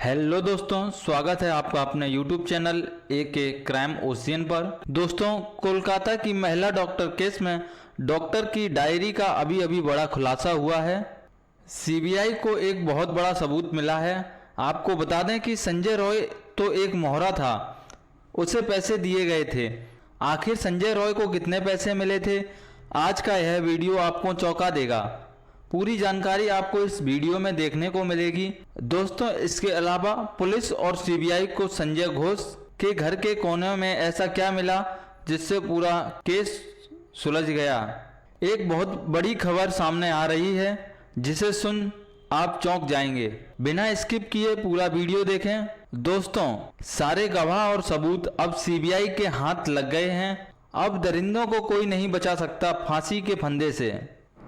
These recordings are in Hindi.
हेलो दोस्तों, स्वागत है आपका अपने YouTube channel AK crime ocean पर। दोस्तों, कोलकाता की महिला डॉक्टर केस में डॉक्टर की डायरी का अभी बड़ा खुलासा हुआ है। CBI को एक बहुत बड़ा सबूत मिला है। आपको बता दें कि संजय रॉय तो एक मोहरा था, उसे पैसे दिए गए थे। आखिर संजय रॉय को कितने पैसे मिले थे, आज का यह वीडियो आपको चौंका देगा। पूरी जानकारी आपको इस वीडियो में देखने को मिलेगी। दोस्तों, इसके अलावा पुलिस और CBI को संजय घोष के घर के कोने में ऐसा क्या मिला जिससे पूरा केस सुलझ गया। एक बहुत बड़ी खबर सामने आ रही है जिसे सुन आप चौंक जाएंगे। बिना स्किप किए पूरा वीडियो देखें। दोस्तों, सारे गवाह और सबूत अब CBI के हाथ लग गए हैं। अब दरिंदों को कोई नहीं बचा सकता फांसी के फंदे से।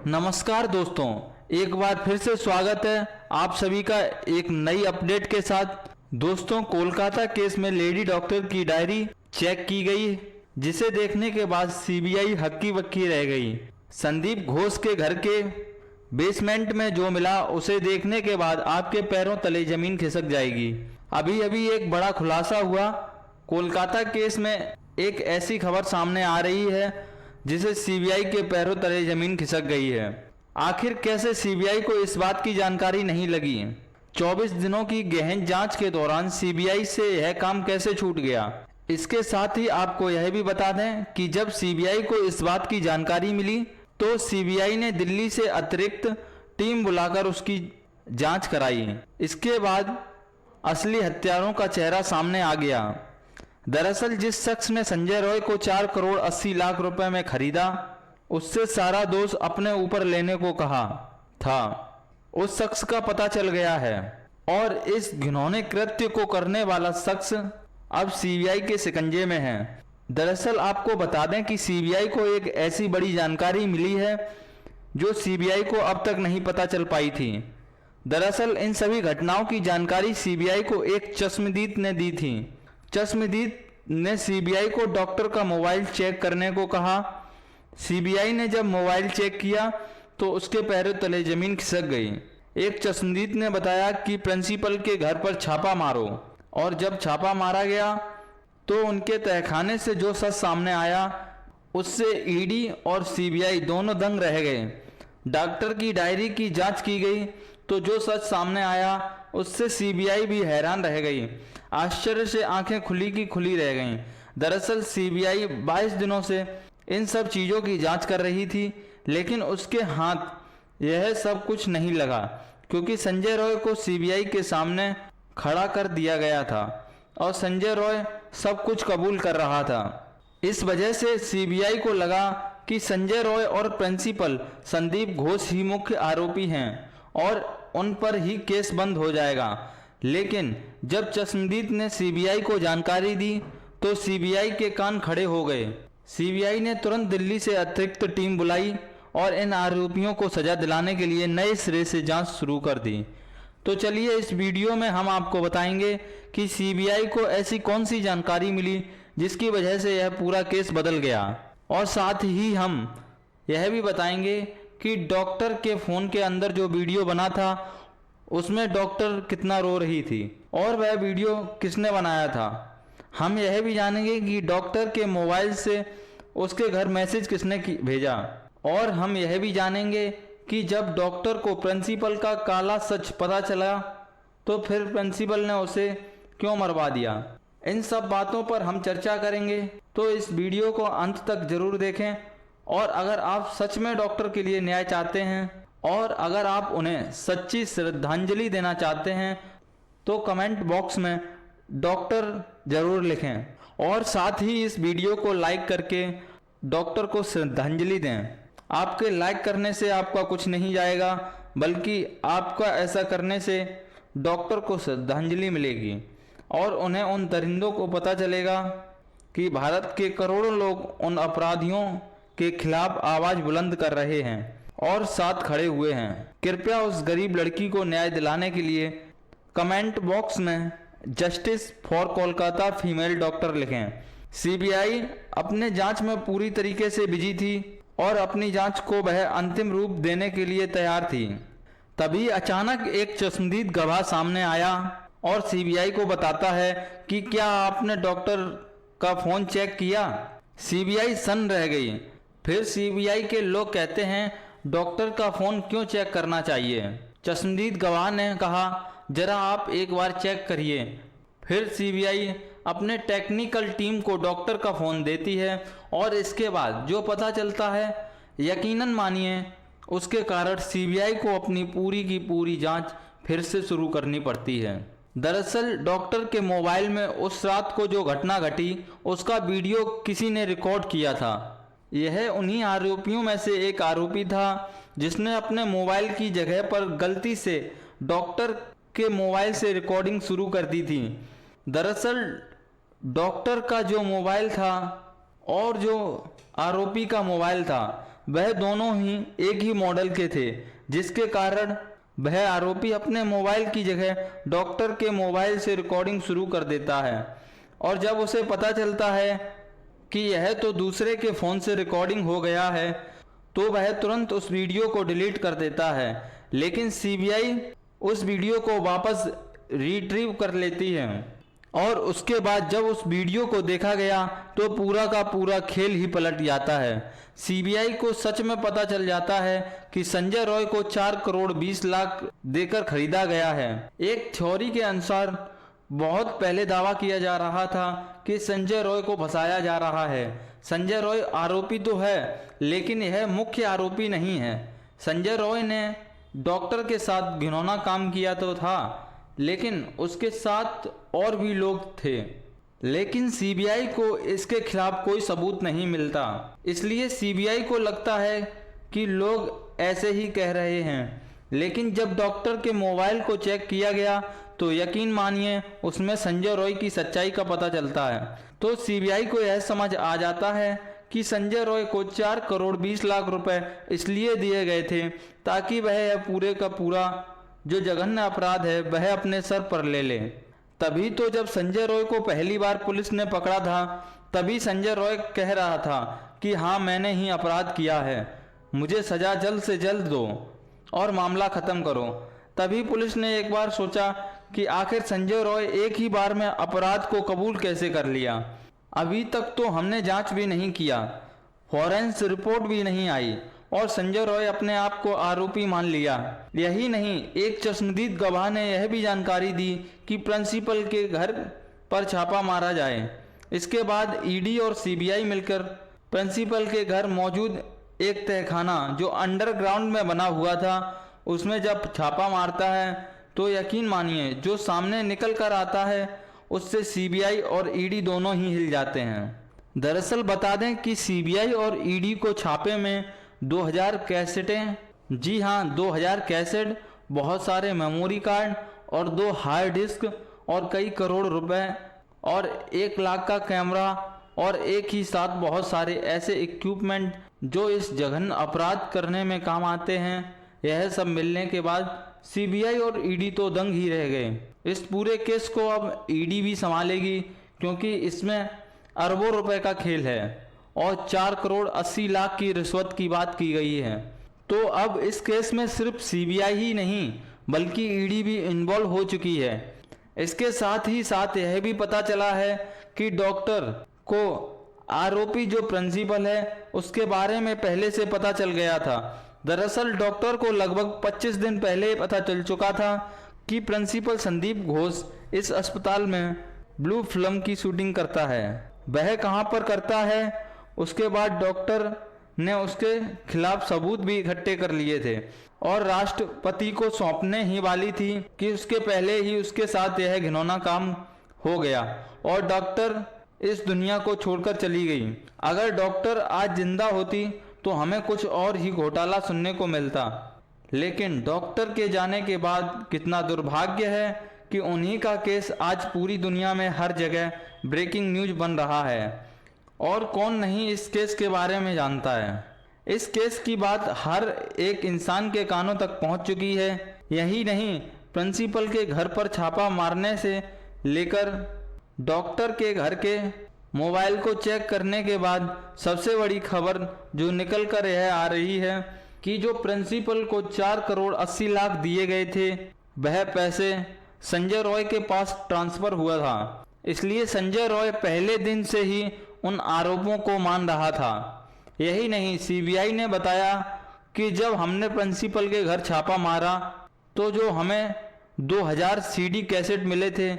नमस्कार दोस्तों, एक बार फिर से स्वागत है आप सभी का एक नई अपडेट के साथ। दोस्तों, कोलकाता केस में लेडी डॉक्टर की डायरी चेक की गई, जिसे देखने के बाद CBI हक्की बक्की रह गई। संदीप घोष के घर के बेसमेंट में जो मिला उसे देखने के बाद आपके पैरों तले जमीन खिसक जाएगी। अभी एक बड़ा खुलासा हुआ। कोलकाता केस में एक ऐसी खबर सामने आ रही है जिसे CBI के पैरों तले जमीन खिसक गई है। आखिर कैसे CBI को इस बात की जानकारी नहीं लगी? 24 दिनों की गहन जांच के दौरान CBI से यह काम कैसे छूट गया? इसके साथ ही आपको यह भी बता दें कि जब CBI को इस बात की जानकारी मिली तो CBI ने दिल्ली से अतिरिक्त टीम बुलाकर उसकी जांच कराई। इसके बाद असली हत्यारों का चेहरा सामने आ गया। दरअसल जिस शख्स ने संजय रॉय को 4 करोड़ 80 लाख रुपए में खरीदा, उससे सारा दोष अपने ऊपर लेने को कहा था, उस शख्स का पता चल गया है और इस घिनौने कृत्य को करने वाला शख्स अब CBI के शिकंजे में है। दरअसल आपको बता दें कि CBI को एक ऐसी बड़ी जानकारी मिली है जो CBI को अब तक नहीं पता चल पाई थी। दरअसल इन सभी घटनाओं की जानकारी CBI को एक चश्मदीद ने दी थी। चश्मदीद ने CBI को डॉक्टर का मोबाइल चेक करने को कहा। CBI ने जब मोबाइल चेक किया तो उसके पैरों तले जमीन खिसक गई। एक चश्मदीद ने बताया कि प्रिंसिपल के घर पर छापा मारो, और जब छापा मारा गया तो उनके तहखाने से जो सच सामने आया उससे ED और CBI दोनों दंग रह गए। डॉक्टर की डायरी की जांच की गई तो जो सच सामने आया उससे CBI भी हैरान रह गई। आश्चर्य से आंखें खुली की खुली रह गईं। दरअसल CBI 22 दिनों से इन सब चीज़ों की जांच कर रही थी, लेकिन उसके हाथ यह सब कुछ नहीं लगा क्योंकि संजय रॉय को CBI के सामने खड़ा कर दिया गया था और संजय रॉय सब कुछ कबूल कर रहा था। इस वजह से CBI को लगा कि संजय रॉय और प्रिंसिपल संदीप घोष ही मुख्य आरोपी हैं और उन पर ही केस बंद हो जाएगा। लेकिन जब चश्मदीद ने CBI को जानकारी दी तो CBI के कान खड़े हो गए। CBI ने तुरंत दिल्ली से अतिरिक्त टीम बुलाई और इन आरोपियों को सजा दिलाने के लिए नए सिरे से जांच शुरू कर दी। तो चलिए इस वीडियो में हम आपको बताएंगे कि CBI को ऐसी कौन सी जानकारी मिली जिसकी वजह से यह पूरा केस बदल गया, और साथ ही हम यह भी बताएंगे कि डॉक्टर के फ़ोन के अंदर जो वीडियो बना था उसमें डॉक्टर कितना रो रही थी और वह वीडियो किसने बनाया था। हम यह भी जानेंगे कि डॉक्टर के मोबाइल से उसके घर मैसेज किसने भेजा, और हम यह भी जानेंगे कि जब डॉक्टर को प्रिंसिपल का काला सच पता चला तो फिर प्रिंसिपल ने उसे क्यों मरवा दिया। इन सब बातों पर हम चर्चा करेंगे, तो इस वीडियो को अंत तक जरूर देखें। और अगर आप सच में डॉक्टर के लिए न्याय चाहते हैं और अगर आप उन्हें सच्ची श्रद्धांजलि देना चाहते हैं तो कमेंट बॉक्स में डॉक्टर जरूर लिखें और साथ ही इस वीडियो को लाइक करके डॉक्टर को श्रद्धांजलि दें। आपके लाइक करने से आपका कुछ नहीं जाएगा, बल्कि आपका ऐसा करने से डॉक्टर को श्रद्धांजलि मिलेगी और उन्हें उन दरिंदों को पता चलेगा कि भारत के करोड़ों लोग उन अपराधियों के खिलाफ आवाज बुलंद कर रहे हैं और साथ खड़े हुए हैं। कृपया उस गरीब लड़की को न्याय दिलाने के लिए कमेंट बॉक्स में justice for Kolkata female doctor लिखें। CBI अपने जांच में पूरी तरीके से बिजी थी और अपनी जांच को वह अंतिम रूप देने के लिए तैयार थी। तभी अचानक एक चश्मदीद गवाह सामने आया और सीबीआई को बताता है कि क्या आपने डॉक्टर का फोन चेक किया। सीबीआई सन्न रह गई। फिर सीबीआई के लोग कहते हैं डॉक्टर का फोन क्यों चेक करना चाहिए। चश्मदीद गवाह ने कहा जरा आप एक बार चेक करिए। फिर सीबीआई अपने टेक्निकल टीम को डॉक्टर का फ़ोन देती है और इसके बाद जो पता चलता है यकीनन मानिए उसके कारण सीबीआई को अपनी पूरी की पूरी जांच फिर से शुरू करनी पड़ती है। दरअसल डॉक्टर के मोबाइल में उस रात को जो घटना घटी उसका वीडियो किसी ने रिकॉर्ड किया था। यह उन्हीं आरोपियों में से एक आरोपी था जिसने अपने मोबाइल की जगह पर गलती से डॉक्टर के मोबाइल से रिकॉर्डिंग शुरू कर दी थी। दरअसल डॉक्टर का जो मोबाइल था और जो आरोपी का मोबाइल था वह दोनों ही एक ही मॉडल के थे, जिसके कारण वह आरोपी अपने मोबाइल की जगह डॉक्टर के मोबाइल से रिकॉर्डिंग शुरू कर देता है और जब उसे पता चलता है कि यह तो दूसरे के फ़ोन से रिकॉर्डिंग हो गया है तो वह तुरंत उस वीडियो को डिलीट कर देता है। लेकिन सीबीआई उस वीडियो को वापस रिट्रीव कर लेती है और उसके बाद जब उस वीडियो को देखा गया तो पूरा का पूरा खेल ही पलट जाता है। सीबीआई को सच में पता चल जाता है कि संजय रॉय को 4 करोड़ 20 लाख देकर खरीदा गया है। एक थ्योरी के अनुसार बहुत पहले दावा किया जा रहा था कि संजय रॉय को फंसाया जा रहा है। संजय रॉय आरोपी तो है लेकिन यह मुख्य आरोपी नहीं है। संजय रॉय ने डॉक्टर के साथ घिनौना काम किया तो था लेकिन उसके साथ और भी लोग थे, लेकिन सीबीआई को इसके खिलाफ कोई सबूत नहीं मिलता। इसलिए सीबीआई को लगता है कि लोग ऐसे ही कह रहे हैं, लेकिन जब डॉक्टर के मोबाइल को चेक किया गया तो यकीन मानिए उसमें संजय रॉय की सच्चाई का पता चलता है। तो सीबीआई को यह समझ आ जाता है कि संजय रॉय को 4 करोड़ 20 लाख रुपए इसलिए दिए गए थे ताकि वह पूरे का पूरा जो जघन्य अपराध है वह अपने सर पर ले ले। तभी तो जब संजय रॉय को पहली बार पुलिस ने पकड़ा था तभी संजय रॉय कह रहा था कि हाँ मैंने ही अपराध किया है, मुझे सजा जल्द से जल्द दो और मामला ख़त्म करो। तभी पुलिस ने एक बार सोचा कि आखिर संजय रॉय एक ही बार में अपराध को कबूल कैसे कर लिया। अभी तक तो हमने जांच भी नहीं किया, फॉरेंसिक रिपोर्ट भी नहीं आई और संजय रॉय अपने आप को आरोपी मान लिया। यही नहीं, एक चश्मदीद गवाह ने यह भी जानकारी दी कि प्रिंसिपल के घर पर छापा मारा जाए। इसके बाद ईडी और सीबीआई मिलकर प्रिंसिपल के घर मौजूद एक तहखाना जो अंडरग्राउंड में बना हुआ था उसमें जब छापा मारता है तो यकीन मानिए जो सामने निकल कर आता है उससे सीबीआई और ईडी दोनों ही हिल जाते हैं। दरअसल बता दें कि सीबीआई और ईडी को छापे में 2000 कैसेटें, जी हाँ 2000 कैसेट, बहुत सारे मेमोरी कार्ड और 2 हार्ड डिस्क और कई करोड़ रुपए और 1 लाख का कैमरा और एक ही साथ बहुत सारे ऐसे इक्विपमेंट जो इस जघन्य अपराध करने में काम आते हैं, यह सब मिलने के बाद सीबीआई और ईडी तो दंग ही रह गए। इस पूरे केस को अब ईडी भी संभालेगी क्योंकि इसमें अरबों रुपए का खेल है और 4 करोड़ 80 लाख की रिश्वत की बात की गई है। तो अब इस केस में सिर्फ सीबीआई ही नहीं बल्कि ईडी भी इन्वॉल्व हो चुकी है। इसके साथ ही साथ यह भी पता चला है कि डॉक्टर को आरोपी जो प्रिंसिपल है उसके बारे में पहले से पता चल गया था। दरअसल डॉक्टर को लगभग 25 दिन पहले पता चल चुका था कि प्रिंसिपल संदीप घोष इस अस्पताल में ब्लू फिल्म की शूटिंग करता है। वह कहां पर करता है उसके बाद डॉक्टर ने उसके खिलाफ सबूत भी इकट्ठे कर लिए थे और राष्ट्रपति को सौंपने ही वाली थी कि उसके पहले ही उसके साथ यह घिनौना काम हो गया और डॉक्टर इस दुनिया को छोड़कर चली गई। अगर डॉक्टर आज जिंदा होती तो हमें कुछ और ही घोटाला सुनने को मिलता, लेकिन डॉक्टर के जाने के बाद कितना दुर्भाग्य है कि उन्हीं का केस आज पूरी दुनिया में हर जगह ब्रेकिंग न्यूज बन रहा है और कौन नहीं इस केस के बारे में जानता है। इस केस की बात हर एक इंसान के कानों तक पहुंच चुकी है। यही नहीं, प्रिंसिपल के घर पर छापा मारने से लेकर डॉक्टर के घर के मोबाइल को चेक करने के बाद सबसे बड़ी खबर जो निकल कर यह आ रही है कि जो प्रिंसिपल को 4 करोड़ 80 लाख दिए गए थे वह पैसे संजय रॉय के पास ट्रांसफर हुआ था, इसलिए संजय रॉय पहले दिन से ही उन आरोपों को मान रहा था। यही नहीं, सीबीआई ने बताया कि जब हमने प्रिंसिपल के घर छापा मारा तो जो हमें 2000 सीडी कैसेट मिले थे,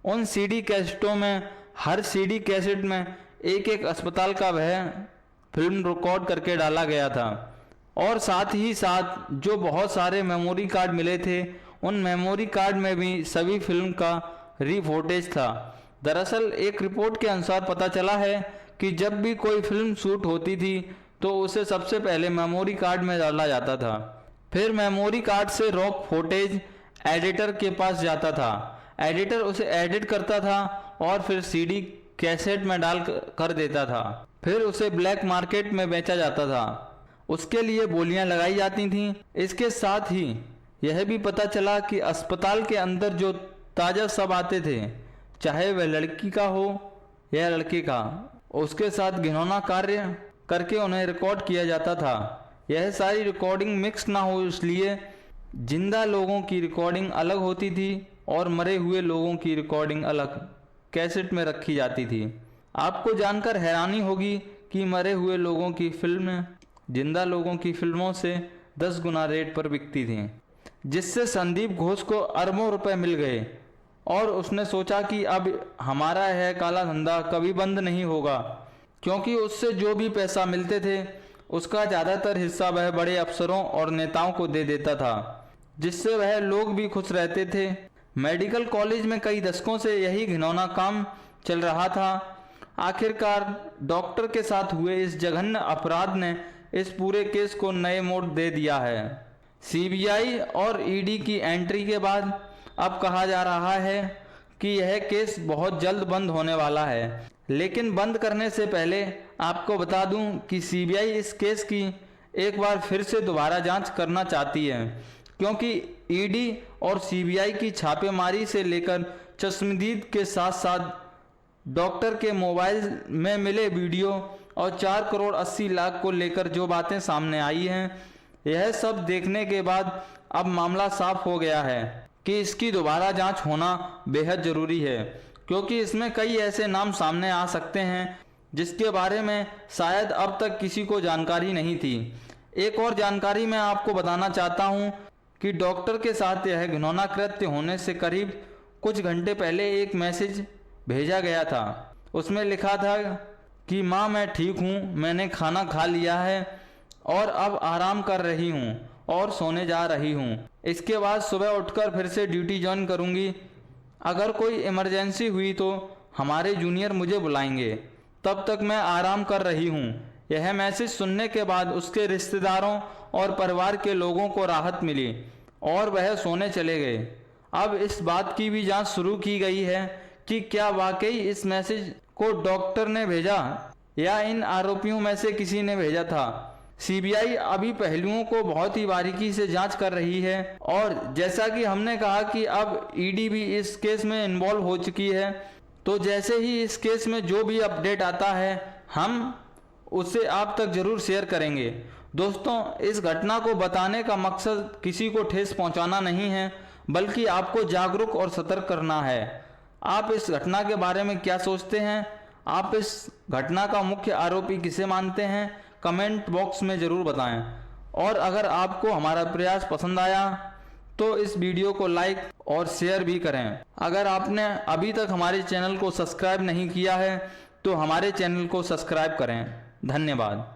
उन सीडी कैसेटों में हर सीडी कैसेट में एक एक अस्पताल का वह फिल्म रिकॉर्ड करके डाला गया था। और साथ ही साथ जो बहुत सारे मेमोरी कार्ड मिले थे, उन मेमोरी कार्ड में भी सभी फिल्म का री-फुटेज था। दरअसल एक रिपोर्ट के अनुसार पता चला है कि जब भी कोई फिल्म शूट होती थी तो उसे सबसे पहले मेमोरी कार्ड में डाला जाता था, फिर मेमोरी कार्ड से रॉ फुटेज एडिटर के पास जाता था, एडिटर उसे एडिट करता था और फिर सीडी कैसेट में डाल कर देता था, फिर उसे ब्लैक मार्केट में बेचा जाता था। उसके लिए बोलियां लगाई जाती थीं। इसके साथ ही यह भी पता चला कि अस्पताल के अंदर जो ताज़ा शव आते थे, चाहे वह लड़की का हो या लड़के का, उसके साथ घिनौना कार्य करके उन्हें रिकॉर्ड किया जाता था। यह सारी रिकॉर्डिंग मिक्स ना हो, इसलिए जिंदा लोगों की रिकॉर्डिंग अलग होती थी और मरे हुए लोगों की रिकॉर्डिंग अलग कैसेट में रखी जाती थी। आपको जानकर हैरानी होगी कि मरे हुए लोगों की फिल्में जिंदा लोगों की फिल्मों से 10 गुना रेट पर बिकती थी, जिससे संदीप घोष को अरबों रुपए मिल गए और उसने सोचा कि अब हमारा यह काला धंधा कभी बंद नहीं होगा, क्योंकि उससे जो भी पैसा मिलते थे उसका ज़्यादातर हिस्सा वह बड़े अफसरों और नेताओं को दे देता था, जिससे वह लोग भी खुश रहते थे। मेडिकल कॉलेज में कई दशकों से यही घिनौना काम चल रहा था। आखिरकार डॉक्टर के साथ हुए इस जघन्य अपराध ने इस पूरे केस को नए मोड़ दे दिया है। सीबीआई और ईडी की एंट्री के बाद अब कहा जा रहा है कि यह केस बहुत जल्द बंद होने वाला है, लेकिन बंद करने से पहले आपको बता दूं कि सीबीआई इस केस की एक बार फिर से दोबारा जांच करना चाहती है, क्योंकि ईडी और सीबीआई की छापेमारी से लेकर चश्मदीद के साथ साथ डॉक्टर के मोबाइल में मिले वीडियो और 4 करोड़ 80 लाख को लेकर जो बातें सामने आई हैं, यह सब देखने के बाद अब मामला साफ हो गया है कि इसकी दोबारा जांच होना बेहद ज़रूरी है, क्योंकि इसमें कई ऐसे नाम सामने आ सकते हैं जिसके बारे में शायद अब तक किसी को जानकारी नहीं थी। एक और जानकारी मैं आपको बताना चाहता हूं कि डॉक्टर के साथ यह घिनौना कृत्य होने से करीब कुछ घंटे पहले एक मैसेज भेजा गया था। उसमें लिखा था कि माँ मैं ठीक हूँ, मैंने खाना खा लिया है और अब आराम कर रही हूँ और सोने जा रही हूँ। इसके बाद सुबह उठकर फिर से ड्यूटी ज्वाइन करूँगी। अगर कोई इमरजेंसी हुई तो हमारे जूनियर मुझे बुलाएंगे, तब तक मैं आराम कर रही हूँ। यह मैसेज सुनने के बाद उसके रिश्तेदारों और परिवार के लोगों को राहत मिली और वह सोने चले गए। अब इस बात की भी जांच शुरू की गई है कि क्या वाकई इस मैसेज को डॉक्टर ने भेजा या इन आरोपियों में से किसी ने भेजा था। सीबीआई अभी पहलुओं को बहुत ही बारीकी से जांच कर रही है और जैसा कि हमने कहा कि अब ईडी भी इस केस में इन्वॉल्व हो चुकी है, तो जैसे ही इस केस में जो भी अपडेट आता है हम उसे आप तक जरूर शेयर करेंगे। दोस्तों, इस घटना को बताने का मकसद किसी को ठेस पहुंचाना नहीं है, बल्कि आपको जागरूक और सतर्क करना है। आप इस घटना के बारे में क्या सोचते हैं? आप इस घटना का मुख्य आरोपी किसे मानते हैं? कमेंट बॉक्स में ज़रूर बताएं। और अगर आपको हमारा प्रयास पसंद आया तो इस वीडियो को लाइक और शेयर भी करें। अगर आपने अभी तक हमारे चैनल को सब्सक्राइब नहीं किया है तो हमारे चैनल को सब्सक्राइब करें। धन्यवाद।